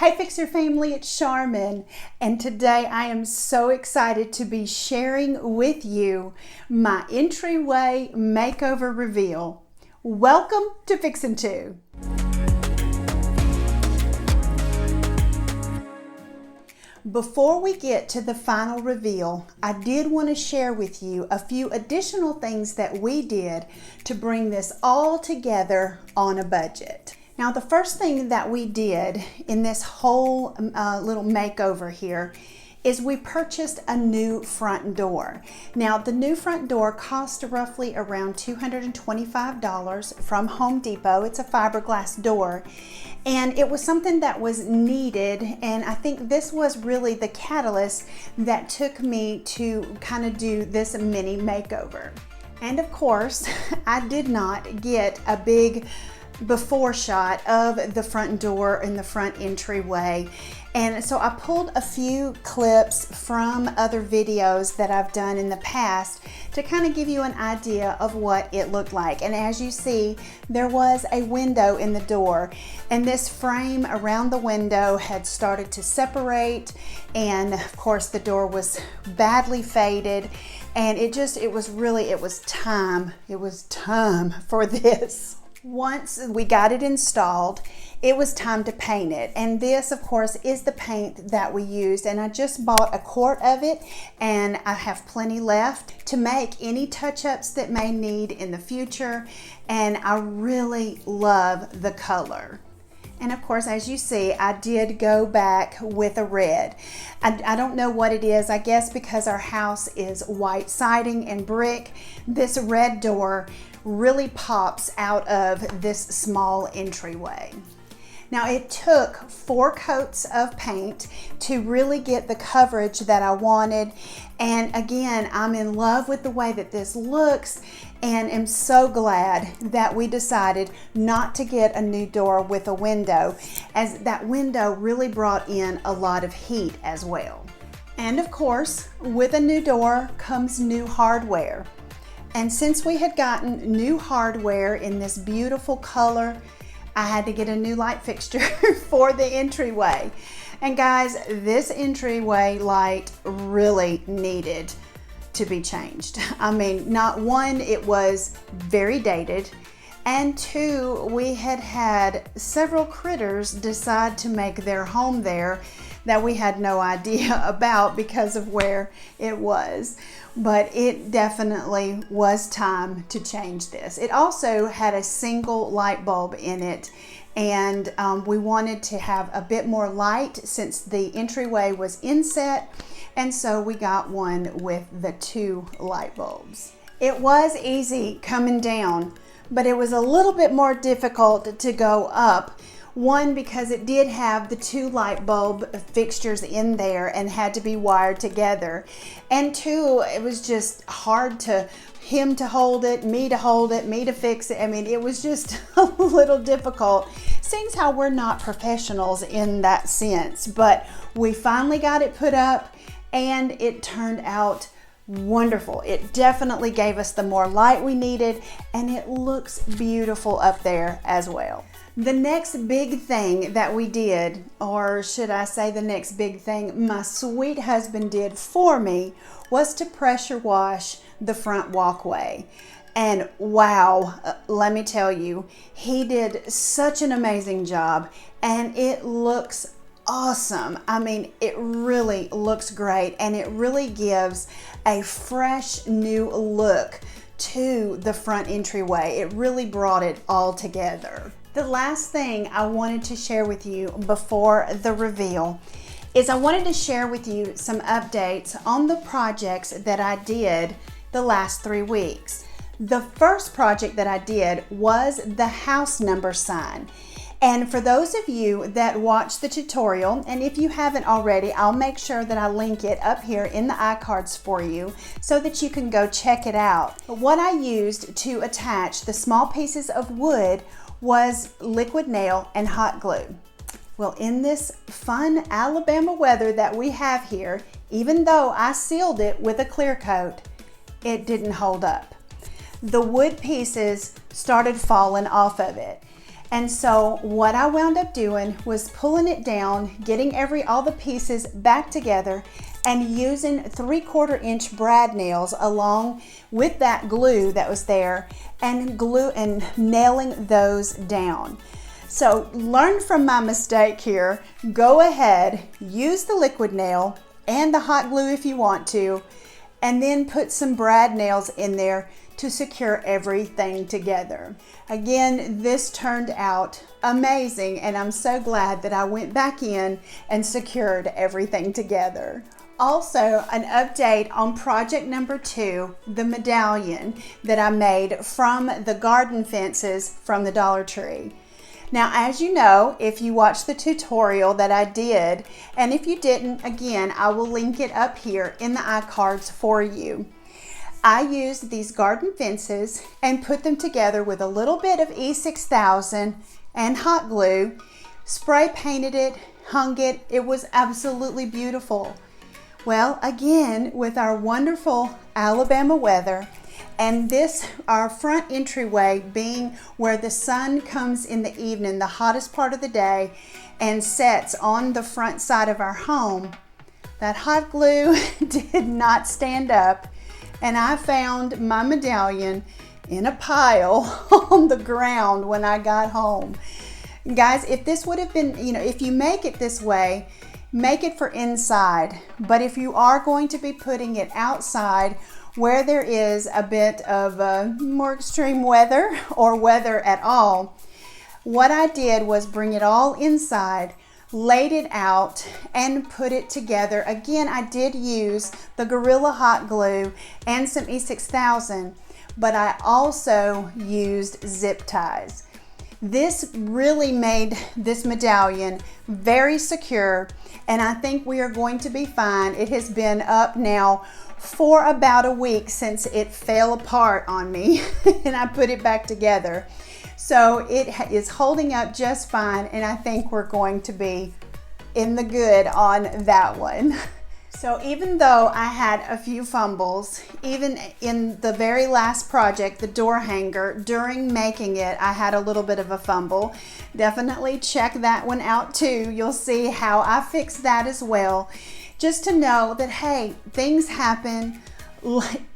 Hey Fixer family, it's Charmin, and today I am so excited to be sharing with you my entryway makeover reveal. Welcome to Fixin' 2. Before we get to the final reveal, I did want to share with you a few additional things that we did to bring this all together on a budget. Now, the first thing that we did in this whole little makeover here is we purchased a new front door. Now, the new front door cost roughly around $225 from Home Depot. It's a fiberglass door, and it was something that was needed, and I think this was really the catalyst that took me to kind of do this mini makeover. And of course, I did not get a big before shot of the front door and the front entryway, and so I pulled a few clips from other videos that I've done in the past to kind of give you an idea of what it looked like. And as you see, there was a window in the door, and this frame around the window had started to separate, and of course the door was badly faded, and it was time for this. Once we got it installed, it was time to paint it, and this of course is the paint that we used, and I just bought a quart of it, and I have plenty left to make any touch-ups that may need in the future, and I really love the color. And of course, as you see, I did go back with a red. I don't know what it is. I guess because our house is white siding and brick, this red door really pops out of this small entryway. Now, it took 4 coats of paint to really get the coverage that I wanted. And again, I'm in love with the way that this looks, and am so glad that we decided not to get a new door with a window, as that window really brought in a lot of heat as well. And of course, with a new door comes new hardware. And since we had gotten new hardware in this beautiful color, I had to get a new light fixture for the entryway. And guys, this entryway light really needed to be changed. I mean, not one, it was very dated, and 2, we had several critters decide to make their home there that we had no idea about because of where it was. But it definitely was time to change this. It also had a single light bulb in it, and we wanted to have a bit more light since the entryway was inset, and so we got one with the 2 light bulbs. It was easy coming down, but it was a little bit more difficult to go up. 1, because it did have the 2 light bulb fixtures in there and had to be wired together. And 2, it was just hard to him to hold it, me to fix it. I mean, it was just a little difficult. Seems how we're not professionals in that sense, but we finally got it put up, and it turned out wonderful. It definitely gave us the more light we needed, and it looks beautiful up there as well. The next big thing that we did, or should I say the next big thing my sweet husband did for me, was to pressure wash the front walkway. And wow, let me tell you, he did such an amazing job, and it looks awesome. I mean, it really looks great, and it really gives a fresh new look to the front entryway. It really brought it all together. The last thing I wanted to share with you before the reveal is I wanted to share with you some updates on the projects that I did the last 3 weeks. The first project that I did was the house number sign. And for those of you that watched the tutorial, and if you haven't already, I'll make sure that I link it up here in the iCards for you so that you can go check it out. But what I used to attach the small pieces of wood was liquid nail and hot glue. Well, in this fun Alabama weather that we have here, even though I sealed it with a clear coat, it didn't hold up. The wood pieces started falling off of it. And so what I wound up doing was pulling it down, getting all the pieces back together, and using 3/4 inch brad nails along with that glue that was there, and nailing those down. So learn from my mistake here. Go ahead, use the liquid nail and the hot glue if you want to, and then put some brad nails in there to secure everything together. Again, this turned out amazing, and I'm so glad that I went back in and secured everything together. Also, an update on project number 2, the medallion that I made from the garden fences from the Dollar Tree. Now, as you know, if you watched the tutorial that I did, and if you didn't, again, I will link it up here in the iCards for you. I used these garden fences and put them together with a little bit of E6000 and hot glue, spray painted it, hung it. It was absolutely beautiful. Well, again, with our wonderful Alabama weather, and our front entryway being where the sun comes in the evening, the hottest part of the day, and sets on the front side of our home, that hot glue did not stand up, and I found my medallion in a pile on the ground when I got home. Guys, if this would have been, if you make it this way, make it for inside. But if you are going to be putting it outside where there is a bit of more extreme weather or weather at all, what I did was bring it all inside, laid it out, and put it together. Again, I did use the Gorilla Hot Glue and some E6000, but I also used zip ties. This really made this medallion very secure, and I think we are going to be fine. It has been up now for about a week since it fell apart on me and I put it back together. So it is holding up just fine, and I think we're going to be in the good on that one. So even though I had a few fumbles, even in the very last project, the door hanger, during making it, I had a little bit of a fumble. Definitely check that one out too. You'll see how I fixed that as well. Just to know that, hey, things happen,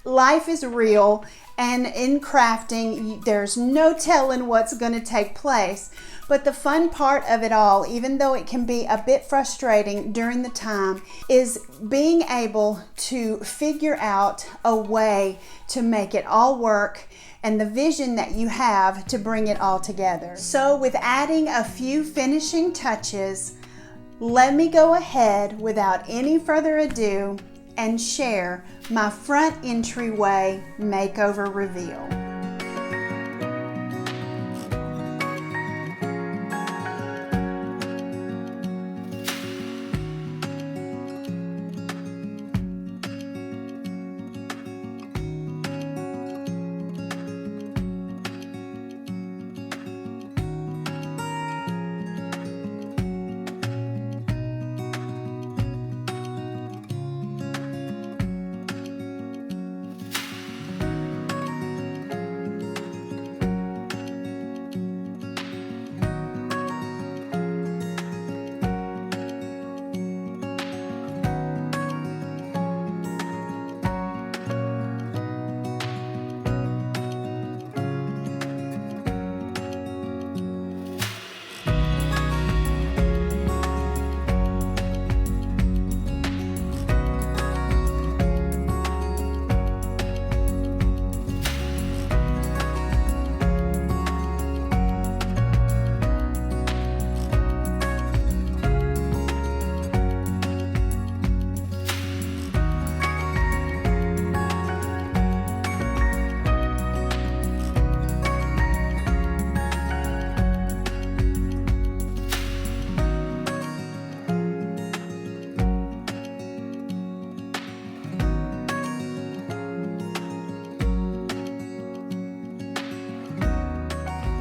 life is real, and in crafting, there's no telling what's going to take place. But the fun part of it all, even though it can be a bit frustrating during the time, is being able to figure out a way to make it all work and the vision that you have to bring it all together. So with adding a few finishing touches, let me go ahead without any further ado and share my front entryway makeover reveal.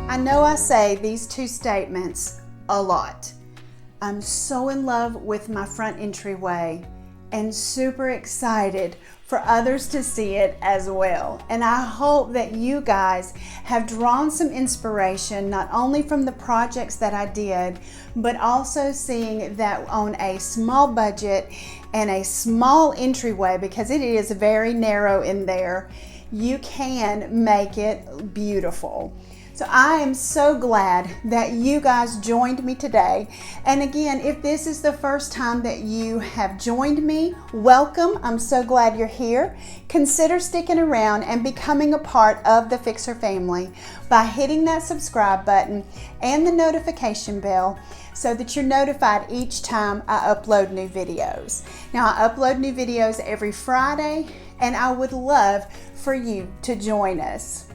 I know I say these two statements a lot. I'm so in love with my front entryway, and super excited for others to see it as well. And I hope that you guys have drawn some inspiration, not only from the projects that I did, but also seeing that on a small budget and a small entryway, because it is very narrow in there, you can make it beautiful. So I am so glad that you guys joined me today. And again, if this is the first time that you have joined me, welcome. I'm so glad you're here. Consider sticking around and becoming a part of the Fixer family by hitting that subscribe button and the notification bell so that you're notified each time I upload new videos. Now, I upload new videos every Friday, and I would love for you to join us.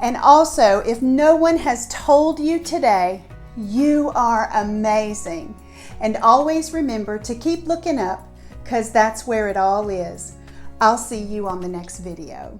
And also, if no one has told you today, you are amazing. And always remember to keep looking up, because that's where it all is. I'll see you on the next video.